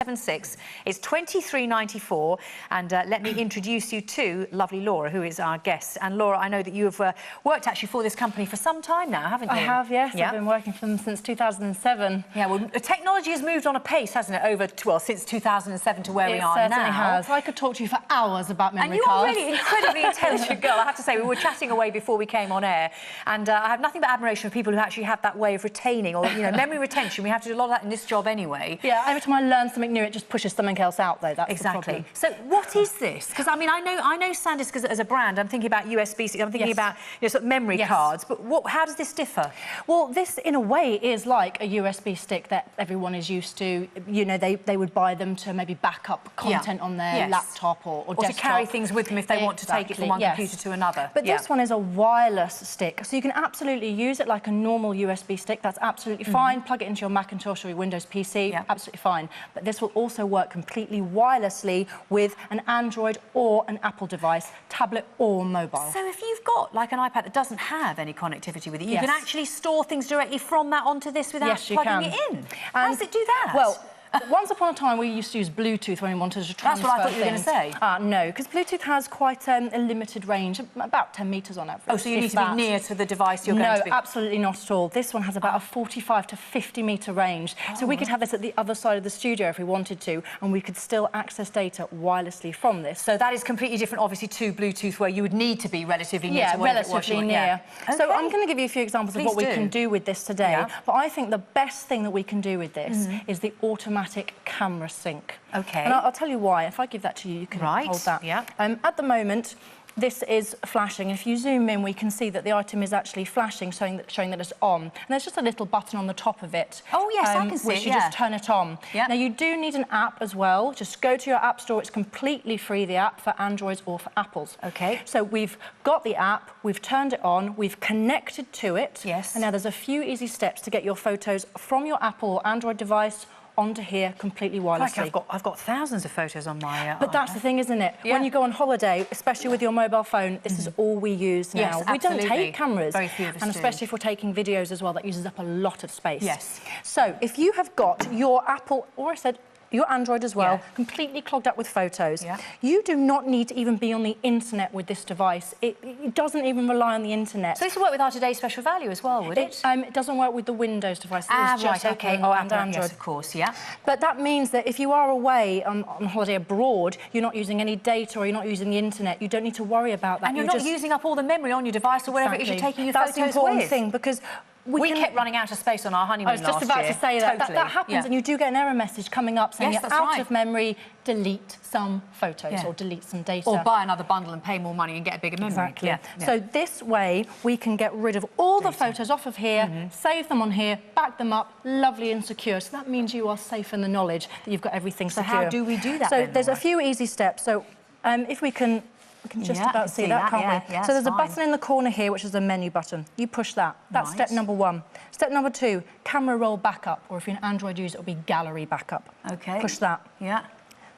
76. It's £23.94, and let me introduce you to lovely Laura, who is our guest. And Laura, I know that you have worked actually for this company for some time now, haven't you? I have, yes. Yeah. I've been working for them since 2007. Yeah, well, technology has moved on a pace, hasn't it, since 2007 to where we are now. It certainly has. I could talk to you for hours about memory cards. And you're a really incredibly intelligent girl, I have to say. We were chatting away before we came on air, and I have nothing but admiration for people who actually have that way of retaining, or, you know, memory retention. We have to do a lot of that in this job anyway. Yeah, every time I learn something new, it just pushes something else out, though. That's exactly. the problem. So what is this? Because I mean, I know SanDisk as a brand. I'm thinking about USB sticks. I'm thinking about, you know, sort of memory cards. But how does this differ? Well, this in a way is like a USB stick that everyone is used to. You know, they would buy them to maybe back up content on their laptop or desktop. Or to carry things with them if they want to take it from one computer to another. But this one is a wireless stick, so you can absolutely use it like a normal USB stick. That's absolutely fine. Plug it into your Macintosh or your Windows PC. Absolutely fine. But this will also work completely wirelessly with an Android or an Apple device, tablet or mobile. So if you've got like an iPad that doesn't have any connectivity with it, you can actually store things directly from that onto this without plugging it in. How does it do that? Well, once upon a time, we used to use Bluetooth when we wanted to transfer things. That's what I thought you were going to say. No, because Bluetooth has quite a limited range, about 10 metres on average. Oh, so you need to be near to the device you're going to be... No, absolutely not at all. This one has about a 45 to 50 metre range. So we could have this at the other side of the studio if we wanted to, and we could still access data wirelessly from this. So that is completely different, obviously, to Bluetooth, where you would need to be relatively near to whatever it was. Relatively near. Okay. So I'm going to give you a few examples of what we can do with this today. But I think the best thing that we can do with this is the automatic camera sync. Okay. And I'll tell you why. If I give that to you, you can hold that. Yeah. At the moment, this is flashing. If you zoom in, we can see that the item is actually flashing, showing that it's on. And there's just a little button on the top of it. Oh, yes, I can see which you just turn it on. Yeah. Now, you do need an app as well. Just go to your app store. It's completely free, the app, for Androids or for Apples. Okay. So we've got the app, we've turned it on, we've connected to it. Yes. And now there's a few easy steps to get your photos from your Apple or Android device onto here completely wirelessly. Like I've got thousands of photos on my But that's the thing, isn't it? Yeah. When you go on holiday, especially with your mobile phone, this is all we use now. Yes, we don't take cameras. Very few of us and do. especially if we're taking videos as well, that uses up a lot of space. Yes. So if you have got your Apple, or I said your Android as well, completely clogged up with photos, you do not need to even be on the internet with this device. It doesn't even rely on the internet. So this will work with our Today's Special Value as well, would it? It doesn't work with the Windows device. Right, okay. Oh, and Android. Yes, of course, yeah. But that means that if you are away on holiday abroad, you're not using any data or you're not using the internet, you don't need to worry about that. And you're not using up all the memory on your device or whatever it is you're taking your photos with. That's the important thing, because we kept running out of space on our honeymoon last year. I was just about to say that. That happens, and you do get an error message coming up saying you're out of memory, delete some photos or delete some data. Or buy another bundle and pay more money and get a bigger memory. Exactly. So this way, we can get rid of all the photos off of here, save them on here, back them up, lovely and secure. So that means you are safe in the knowledge that you've got everything secure. So how do we do that So there's a few easy steps. So if we can... We can just about see that, can't we? So there's a button in the corner here, which is a menu button. You push that. That's step number 1. Step number 2, camera roll backup, or if you're an Android user, it'll be gallery backup. Okay. Push that. Yeah.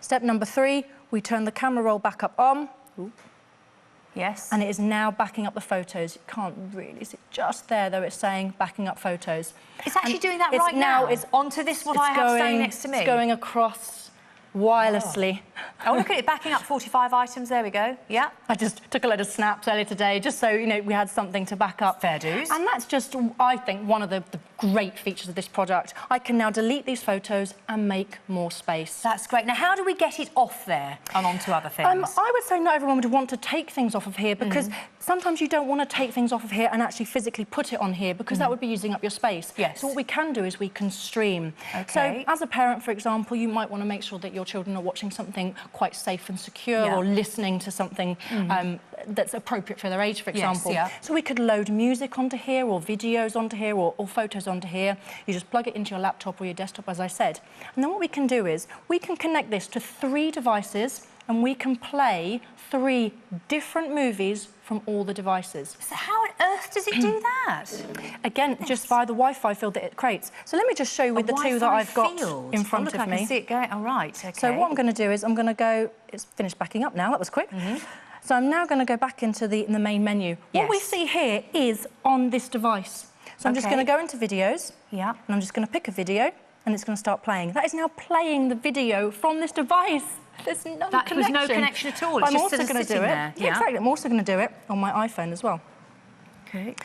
Step number 3, we turn the camera roll backup on. Ooh. Yes. And it is now backing up the photos. You can't really see just there, though, it's saying backing up photos. It's actually doing that right now? It's onto this one I have standing next to me? It's going across wirelessly. Oh, look at it, backing up 45 items. There we go. Yeah. I just took a load of snaps earlier today, just so, you know, we had something to back up. Fair dues. And that's just, I think, one of the great features of this product. I can now delete these photos and make more space. That's great. Now, how do we get it off there and onto other things? I would say not everyone would want to take things off of here, because sometimes you don't want to take things off of here and actually physically put it on here, because that would be using up your space. Yes. So what we can do is we can stream. Okay. So as a parent, for example, you might want to make sure that your children are watching something quite safe and secure, or listening to something that's appropriate for their age, for example. So we could load music onto here, or videos onto here, or photos onto here. You just plug it into your laptop or your desktop, as I said. And then what we can do is we can connect this to 3 devices, and we can play 3 different movies from all the devices. So how on earth does it do that? Again, just via the Wi-Fi field that it creates. So let me just show you with the 2 that I've got in front of me. I can see it going. Oh, right, OK. So what I'm going to do is I'm going to go... It's finished backing up now. That was quick. So I'm now going to go back into the main menu. What we see here is on this device. So I'm just going to go into videos. And I'm just going to pick a video. and it's going to start playing. That is now playing the video from this device. There's no connection. There's no connection at all. It's I'm just also sort of going to do sitting it. there. Yeah, exactly. I'm also going to do it on my iPhone as well. Okay.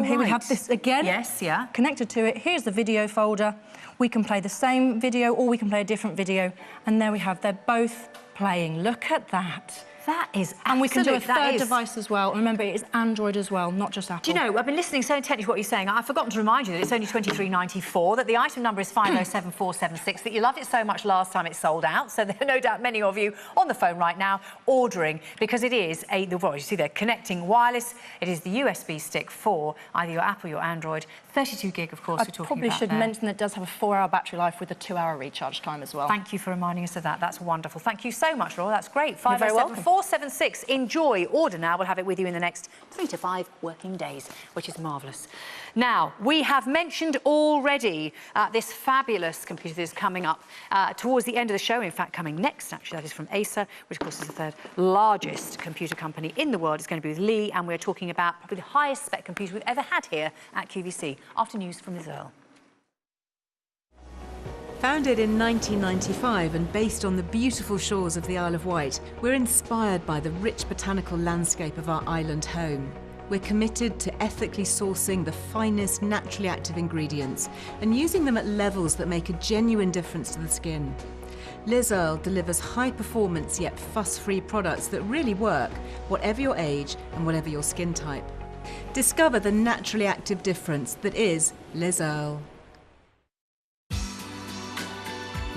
Here we have this again. Yes, yeah. Connected to it. Here's the video folder. We can play the same video or we can play a different video. And there we have, they're both playing. Look at that. That is absolute. And we can do a third device as well. And remember, it is Android as well, not just Apple. Do you know, I've been listening so intently to what you're saying. I've forgotten to remind you that it's only £23.94, that the item number is 507476, that you loved it so much last time it sold out. So there are no doubt many of you on the phone right now ordering, because it is well, you see they're connecting wireless. It is the USB stick for either your Apple or your Android. 32 gig, of course, we're talking about. I probably should mention that it does have a 4-hour battery life with a 2-hour recharge time as well. Thank you for reminding us of that. That's wonderful. Thank you so much, Laura. That's great. You're very welcome. 507476. Enjoy. Order now. We'll have it with you in the next 3 to 5 working days, which is marvellous. Now, we have mentioned already this fabulous computer that is coming up towards the end of the show. In fact, coming next, actually, that is from Acer, which, of course, is the third largest computer company in the world. It's going to be with Lee, and we're talking about probably the highest spec computer we've ever had here at QVC. After news from Liz Earle. Founded in 1995 and based on the beautiful shores of the Isle of Wight, we're inspired by the rich botanical landscape of our island home. We're committed to ethically sourcing the finest naturally active ingredients and using them at levels that make a genuine difference to the skin. Liz Earle delivers high-performance yet fuss-free products that really work, whatever your age and whatever your skin type. Discover the naturally active difference that is Liz Earle.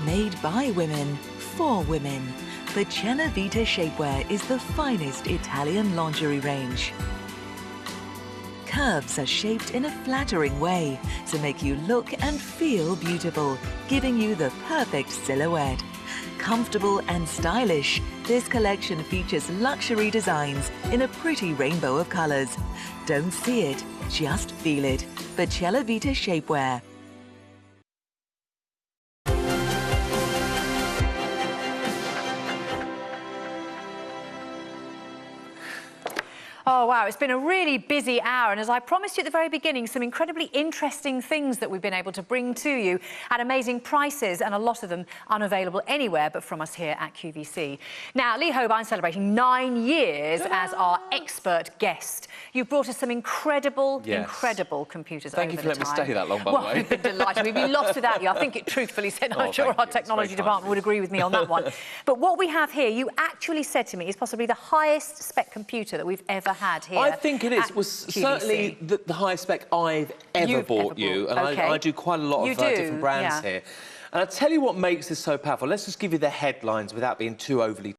Made by women, for women, the Cella Vita shapewear is the finest Italian lingerie range. Curves are shaped in a flattering way to make you look and feel beautiful, giving you the perfect silhouette. Comfortable and stylish, this collection features luxury designs in a pretty rainbow of colours. Don't see it, just feel it. The Cella Vita shapewear. Oh, wow, it's been a really busy hour, and as I promised you at the very beginning, some incredibly interesting things that we've been able to bring to you at amazing prices, and a lot of them unavailable anywhere but from us here at QVC. Now, Lee Hobine's celebrating 9 years as our expert guest. You've brought us some incredible computers over the time. Thank you for letting me stay that long, by the way. Well, we've been delighted. We'd be lost without you. I think it truthfully said. I'm sure our technology department would agree with me on that one. But what we have here, you actually said to me, is possibly the highest spec computer that we've ever had here. I think it is. Was certainly the highest spec I've ever bought you, and I do quite a lot of different brands here. And I'll tell you what makes this so powerful. Let's just give you the headlines without being too overly